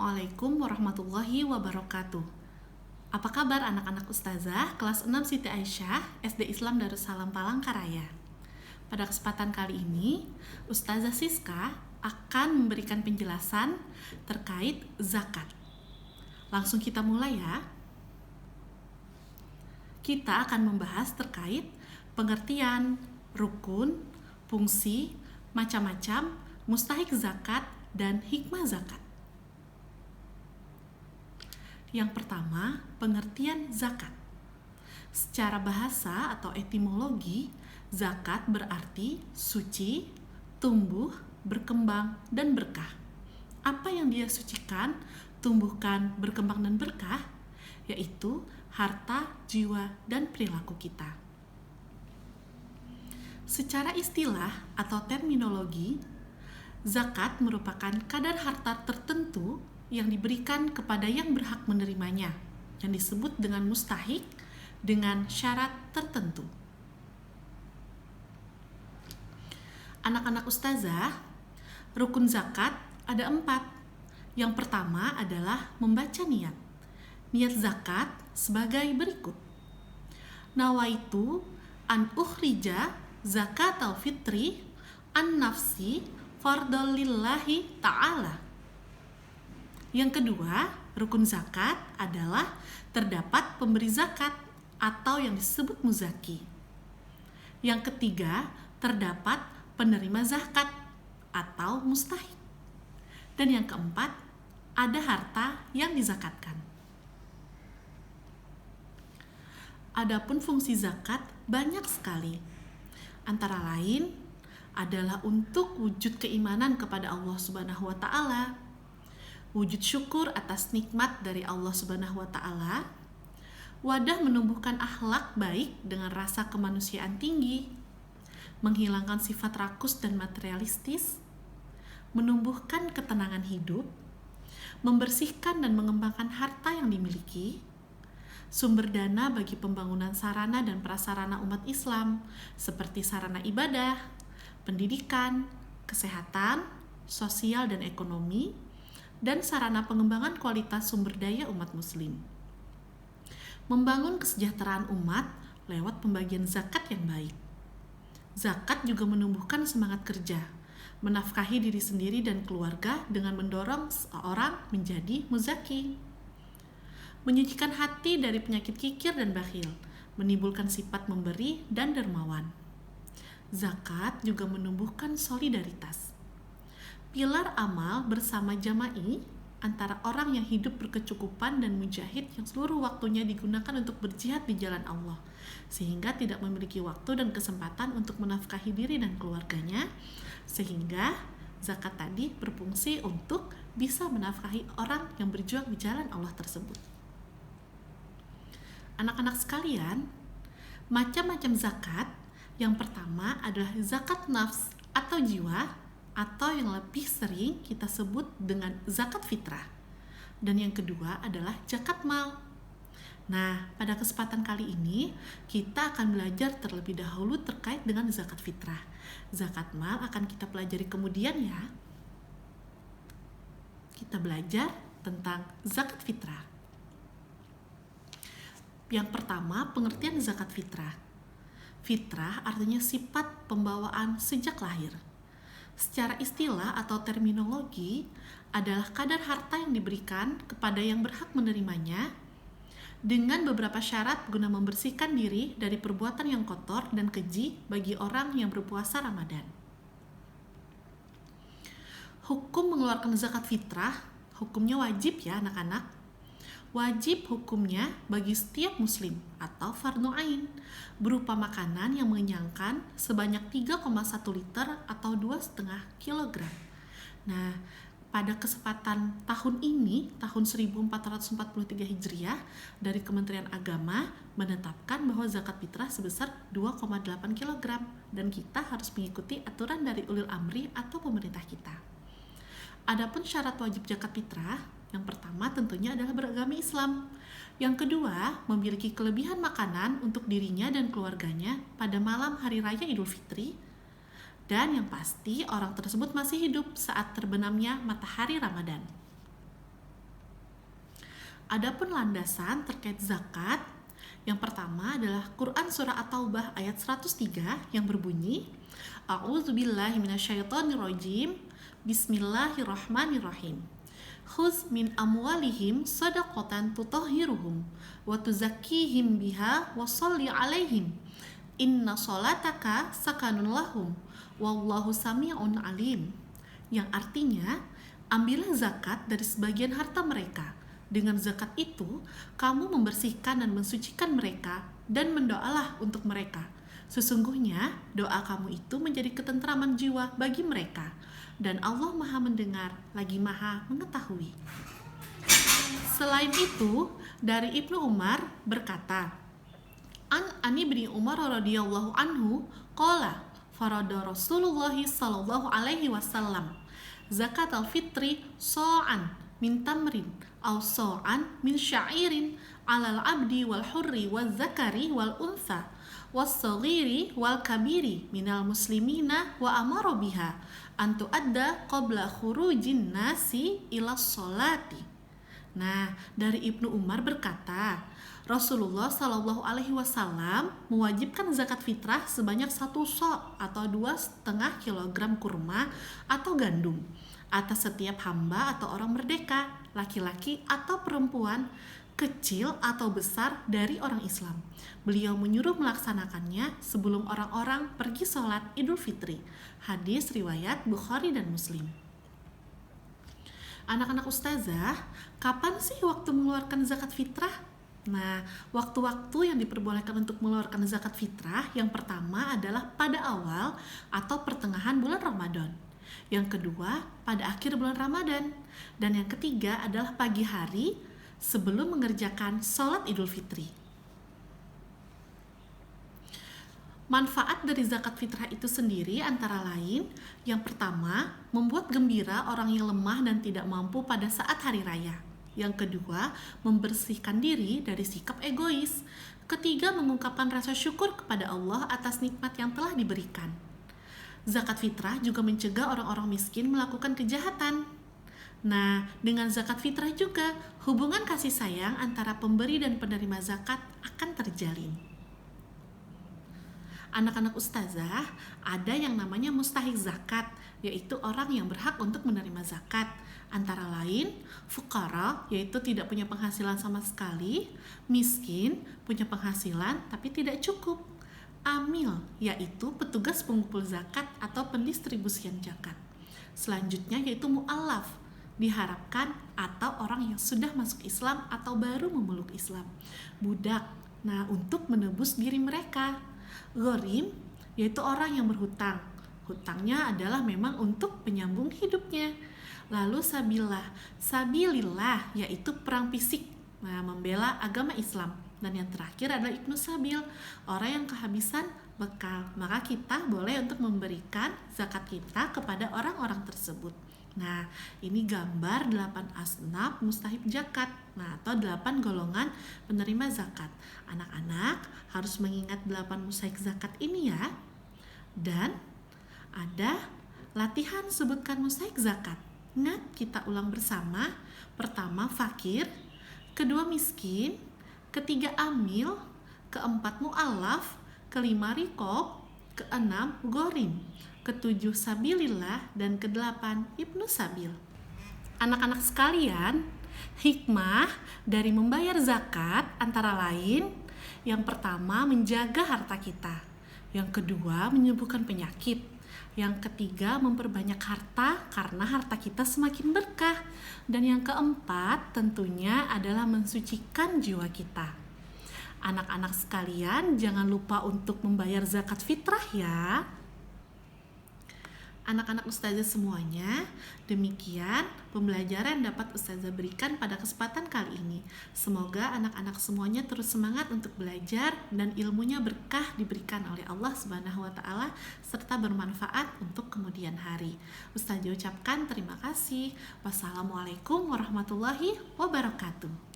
Assalamualaikum warahmatullahi wabarakatuh. Apa kabar anak-anak ustazah kelas 6 Siti Aisyah SD Islam Darussalam Palangkaraya? Pada kesempatan kali ini, Ustazah Siska akan memberikan penjelasan terkait zakat. Langsung kita mulai ya. Kita akan membahas terkait pengertian, rukun, fungsi, macam-macam, mustahik zakat, dan hikmah zakat. Yang pertama, pengertian zakat. Secara bahasa atau etimologi, zakat berarti suci, tumbuh, berkembang, dan berkah. Apa yang dia sucikan, tumbuhkan, berkembang, dan berkah, yaitu harta, jiwa, dan perilaku kita. Secara istilah atau terminologi, zakat merupakan kadar harta tertentu yang diberikan kepada yang berhak menerimanya, yang disebut dengan mustahik dengan syarat tertentu. Anak-anak ustazah, rukun zakat ada 4. Yang pertama adalah membaca niat. Niat zakat sebagai berikut. Nawaitu an ukhrija zakatal fitri an nafsi fardhal lillahi ta'ala. Yang kedua, rukun zakat adalah terdapat pemberi zakat atau yang disebut muzaki. Yang ketiga, terdapat penerima zakat atau mustahik. Dan yang keempat, ada harta yang dizakatkan. Adapun fungsi zakat banyak sekali. Antara lain adalah untuk wujud keimanan kepada Allah Subhanahu wa taala, wujud syukur atas nikmat dari Allah Subhanahu wa taala, wadah menumbuhkan akhlak baik dengan rasa kemanusiaan tinggi, menghilangkan sifat rakus dan materialistis, menumbuhkan ketenangan hidup, membersihkan dan mengembangkan harta yang dimiliki, sumber dana bagi pembangunan sarana dan prasarana umat Islam seperti sarana ibadah, pendidikan, kesehatan, sosial dan ekonomi, dan sarana pengembangan kualitas sumber daya umat muslim. Membangun kesejahteraan umat lewat pembagian zakat yang baik. Zakat juga menumbuhkan semangat kerja, menafkahi diri sendiri dan keluarga dengan mendorong seorang menjadi muzaki. Menyucikan hati dari penyakit kikir dan bakhil, menimbulkan sifat memberi dan dermawan. Zakat juga menumbuhkan solidaritas. Pilar amal bersama jama'i antara orang yang hidup berkecukupan dan mujahid yang seluruh waktunya digunakan untuk berjihad di jalan Allah, sehingga tidak memiliki waktu dan kesempatan untuk menafkahi diri dan keluarganya, sehingga zakat tadi berfungsi untuk bisa menafkahi orang yang berjuang di jalan Allah tersebut. Anak-anak sekalian, macam-macam zakat. Yang pertama adalah zakat nafs atau jiwa, atau yang lebih sering kita sebut dengan zakat fitrah. Dan yang kedua adalah zakat mal. Nah, pada kesempatan kali ini kita akan belajar terlebih dahulu terkait dengan zakat fitrah. Zakat mal akan kita pelajari kemudian ya. Kita belajar tentang zakat fitrah. Yang pertama, pengertian zakat fitrah. Fitrah artinya sifat pembawaan sejak lahir. Secara istilah atau terminologi adalah kadar harta yang diberikan kepada yang berhak menerimanya dengan beberapa syarat guna membersihkan diri dari perbuatan yang kotor dan keji bagi orang yang berpuasa Ramadan. Hukum mengeluarkan zakat fitrah, hukumnya wajib ya anak-anak. Wajib hukumnya bagi setiap muslim atau fardhu ain berupa makanan yang mengenyangkan sebanyak 3,1 liter atau 2,5 kg. Nah, pada kesempatan tahun ini, tahun 1443 Hijriah, dari Kementerian Agama menetapkan bahwa zakat fitrah sebesar 2,8 kg dan kita harus mengikuti aturan dari ulil amri atau pemerintah kita. Adapun syarat wajib zakat fitrah, yang pertama tentunya adalah beragama Islam. Yang kedua, memiliki kelebihan makanan untuk dirinya dan keluarganya pada malam hari raya Idul Fitri. Dan yang pasti orang tersebut masih hidup saat terbenamnya matahari Ramadan. Adapun landasan terkait zakat, yang pertama adalah Quran Surah At-Taubah ayat 103 yang berbunyi, A'udzubillahi minasyaitonirrajim, Bismillahirrahmanirrahim. Khuz min amwalihim sadaqatan tutahhiruhum wa tuzakkihim biha wa sholli alaihim. Inna sholataka sakanun lahum wallahu sami'un alim. Yang artinya, ambillah zakat dari sebagian harta mereka. Dengan zakat itu, kamu membersihkan dan mensucikan mereka dan mendoalah untuk mereka. Sesungguhnya, doa kamu itu menjadi ketentraman jiwa bagi mereka. Dan Allah Maha mendengar, lagi Maha mengetahui. Selain itu, dari Ibnu Umar berkata, An Ibni Umar radhiyallahu anhu qala farada Rasulullah sallallahu alaihi wasallam zakat al-fitri so'an min tamrin aw so'an min sya'irin alal abdi wal hurri wal zakari wal untha was-saghiri wal kabiri minal muslimina wa amara biha an tu'adda qabla khurujin nasi ila sholati. Nah, dari Ibnu Umar berkata, Rasulullah Shallallahu Alaihi Wasallam mewajibkan zakat fitrah sebanyak 1 sok atau 2,5 kilogram kurma atau gandum atas setiap hamba atau orang merdeka, laki-laki atau perempuan, kecil atau besar dari orang Islam. Beliau menyuruh melaksanakannya sebelum orang-orang pergi sholat Idul Fitri. Hadis riwayat Bukhari dan Muslim. Anak-anak ustazah, kapan sih waktu mengeluarkan zakat fitrah? Nah, waktu-waktu yang diperbolehkan untuk mengeluarkan zakat fitrah yang pertama adalah pada awal atau pertengahan bulan Ramadan. Yang kedua, pada akhir bulan Ramadan. Dan yang ketiga adalah pagi hari sebelum mengerjakan sholat Idul Fitri. Manfaat dari zakat fitrah itu sendiri antara lain, yang pertama, membuat gembira orang yang lemah dan tidak mampu pada saat hari raya. Yang kedua, membersihkan diri dari sikap egois. Ketiga, mengungkapkan rasa syukur kepada Allah atas nikmat yang telah diberikan. Zakat fitrah juga mencegah orang-orang miskin melakukan kejahatan. Nah, dengan zakat fitrah juga, hubungan kasih sayang antara pemberi dan penerima zakat akan terjalin. Anak-anak ustazah, ada yang namanya mustahik zakat, yaitu orang yang berhak untuk menerima zakat. Antara lain, fuqara, yaitu tidak punya penghasilan sama sekali, miskin, punya penghasilan tapi tidak cukup, amil, yaitu petugas pengumpul zakat atau pendistribusian zakat. Selanjutnya yaitu mu'allaf, diharapkan atau orang yang sudah masuk Islam atau baru memeluk Islam. Budak, nah untuk menebus diri mereka. Gharim, yaitu orang yang berhutang. Hutangnya adalah memang untuk penyambung hidupnya. Lalu sabilillah, yaitu perang fisik, nah membela agama Islam. Dan yang terakhir adalah ibnu sabil, orang yang kehabisan bekal. Maka kita boleh untuk memberikan zakat kita kepada orang-orang tersebut. Nah, ini gambar 8 asnaf mustahib zakat. Nah, atau 8 golongan penerima zakat. Anak-anak harus mengingat 8 mustahib zakat ini ya. Dan ada latihan sebutkan mustahik zakat. Ingat, kita ulang bersama. Pertama, fakir. Kedua, miskin. Ketiga, amil. Keempat, mu'allaf. Kelima, riqab. Keenam, gharim. Ketujuh, sabilillah. Dan kedelapan, ibnu sabil. Anak-anak sekalian, hikmah dari membayar zakat antara lain, yang pertama, menjaga harta kita. Yang kedua, menyembuhkan penyakit. Yang ketiga, memperbanyak harta karena harta kita semakin berkah. Dan yang keempat, tentunya adalah mensucikan jiwa kita. Anak-anak sekalian, jangan lupa untuk membayar zakat fitrah ya. Anak-anak ustazah semuanya, demikian pembelajaran dapat ustazah berikan pada kesempatan kali ini. Semoga anak-anak semuanya terus semangat untuk belajar dan ilmunya berkah diberikan oleh Allah Subhanahu wa taala serta bermanfaat untuk kemudian hari. Ustazah ucapkan terima kasih. Wassalamualaikum warahmatullahi wabarakatuh.